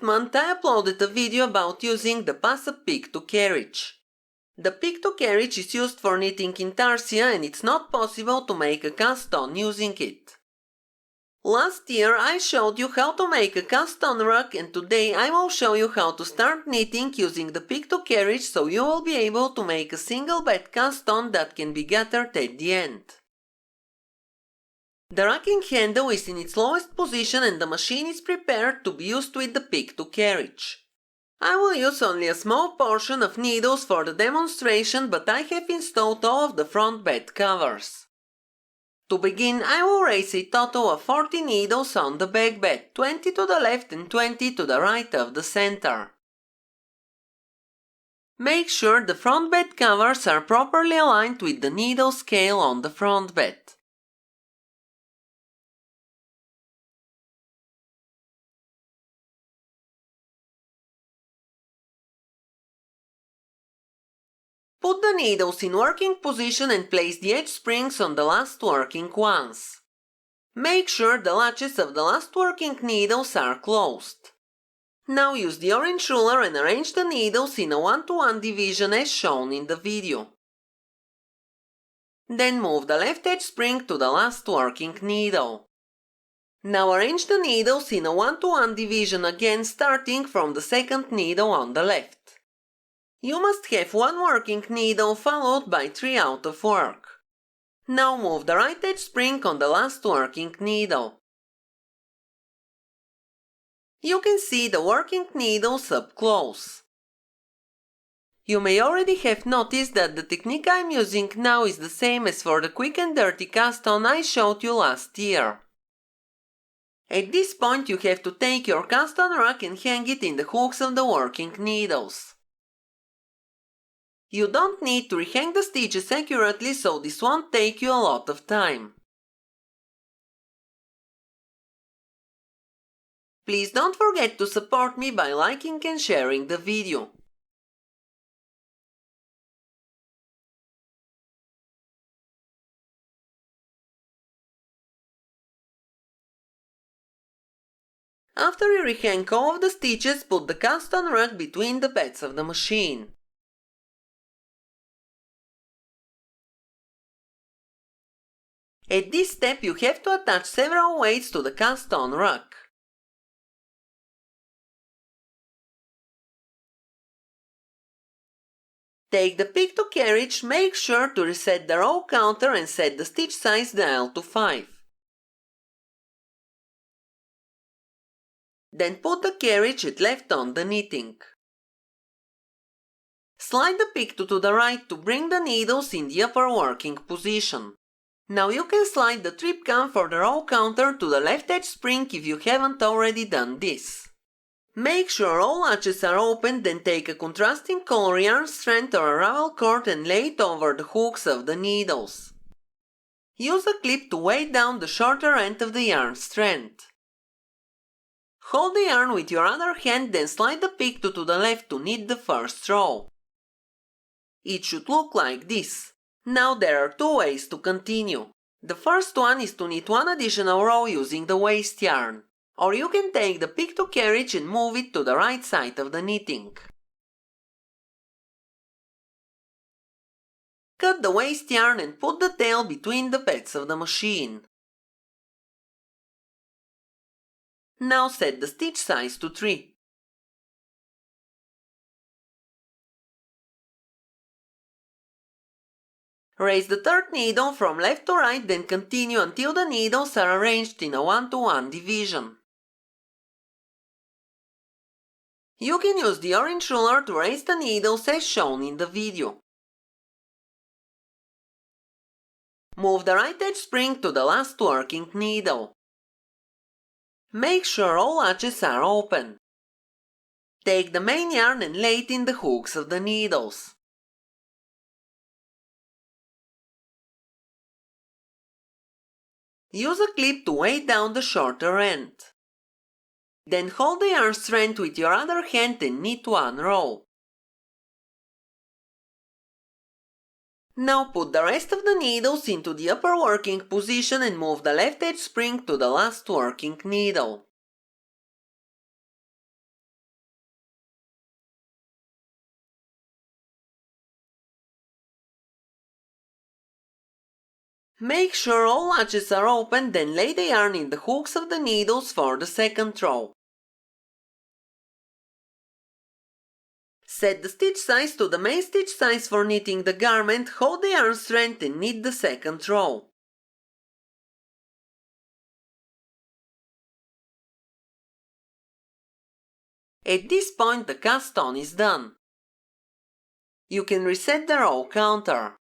Last month I uploaded a video about using the Passap Picto carriage. The Picto carriage is used for knitting intarsia and it's not possible to make a cast-on using it. Last year I showed you how to make a cast-on rug, and today I will show you how to start knitting using the Picto carriage, so you will be able to make a single bed cast-on that can be gathered at the end. The racking handle is in its lowest position and the machine is prepared to be used with the Picto carriage. I will use only a small portion of needles for the demonstration, but I have installed all of the front bed covers. To begin, I will raise a total of 40 needles on the back bed, 20 to the left and 20 to the right of the center. Make sure the front bed covers are properly aligned with the needle scale on the front bed. Put the needles in working position and place the edge springs on the last working ones. Make sure the latches of the last working needles are closed. Now use the orange ruler and arrange the needles in a 1-to-1 division as shown in the video. Then move the left edge spring to the last working needle. Now arrange the needles in a 1-to-1 division again, starting from the second needle on the left. You must have one working needle followed by 3 out of work. Now move the right edge spring on the last working needle. You can see the working needles up close. You may already have noticed that the technique I'm using now is the same as for the quick and dirty cast-on I showed you last year. At this point you have to take your cast-on rug and hang it in the hooks of the working needles. You don't need to rehang the stitches accurately, so this won't take you a lot of time. Please don't forget to support me by liking and sharing the video. After you rehang all of the stitches, put the cast-on rug between the beds of the machine. At this step you have to attach several weights to the cast-on rug. Take the Picto carriage, make sure to reset the row counter and set the stitch size dial to 5. Then put the carriage at left on the knitting. Slide the Picto to the right to bring the needles in the upper working position. Now you can slide the trip cam for the row counter to the left edge spring if you haven't already done this. Make sure all latches are open, then take a contrasting color yarn strand or a ravel cord and lay it over the hooks of the needles. Use a clip to weigh down the shorter end of the yarn strand. Hold the yarn with your other hand, then slide the Picto to the left to knit the first row. It should look like this. Now there are 2 ways to continue. The first one is to knit one additional row using the waste yarn, or you can take the Picto carriage and move it to the right side of the knitting. Cut the waste yarn and put the tail between the beds of the machine. Now set the stitch size to 3. Raise the third needle from left to right, then continue until the needles are arranged in a 1-to-1 division. You can use the orange ruler to raise the needles as shown in the video. Move the right edge spring to the last working needle. Make sure all latches are open. Take the main yarn and lay it in the hooks of the needles. Use a clip to weigh down the shorter end. Then hold the yarn strand with your other hand and knit one row. Now put the rest of the needles into the upper working position and move the left edge spring to the last working needle. Make sure all latches are open, then lay the yarn in the hooks of the needles for the second row. Set the stitch size to the main stitch size for knitting the garment, hold the yarn strength and knit the second row. At this point the cast on is done. You can reset the row counter.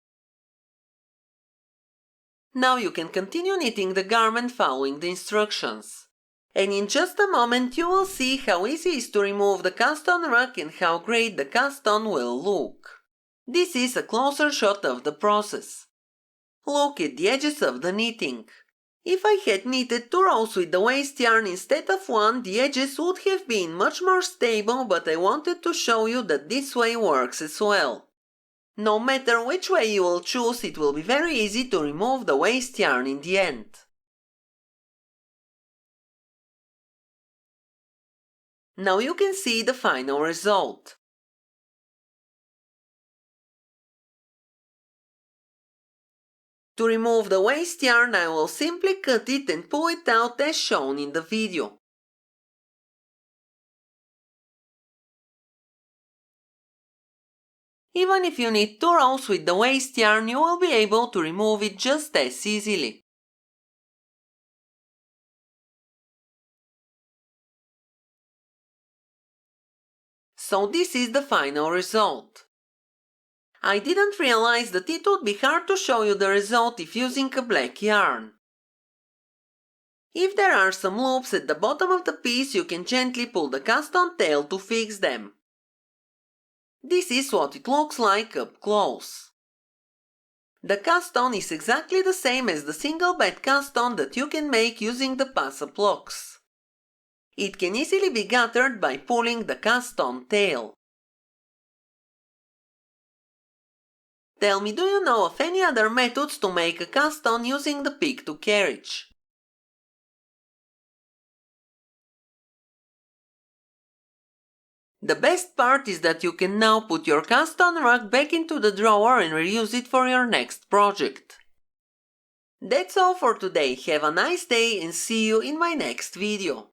Now you can continue knitting the garment following the instructions. And in just a moment you will see how easy it is to remove the cast-on rag and how great the cast-on will look. This is a closer shot of the process. Look at the edges of the knitting. If I had knitted 2 rows with the waste yarn instead of 1, the edges would have been much more stable, but I wanted to show you that this way works as well. No matter which way you will choose, it will be very easy to remove the waste yarn in the end. Now you can see the final result. To remove the waste yarn, I will simply cut it and pull it out as shown in the video. Even if you knit 2 rows with the waste yarn, you will be able to remove it just as easily. So this is the final result. I didn't realize that it would be hard to show you the result if using a black yarn. If there are some loops at the bottom of the piece, you can gently pull the cast-on tail to fix them. This is what it looks like up close. The cast-on is exactly the same as the single bed cast-on that you can make using the Passap locks. It can easily be gathered by pulling the cast-on tail. Tell me, do you know of any other methods to make a cast-on using the Picto carriage? The best part is that you can now put your cast-on rag back into the drawer and reuse it for your next project. That's all for today. Have a nice day and see you in my next video.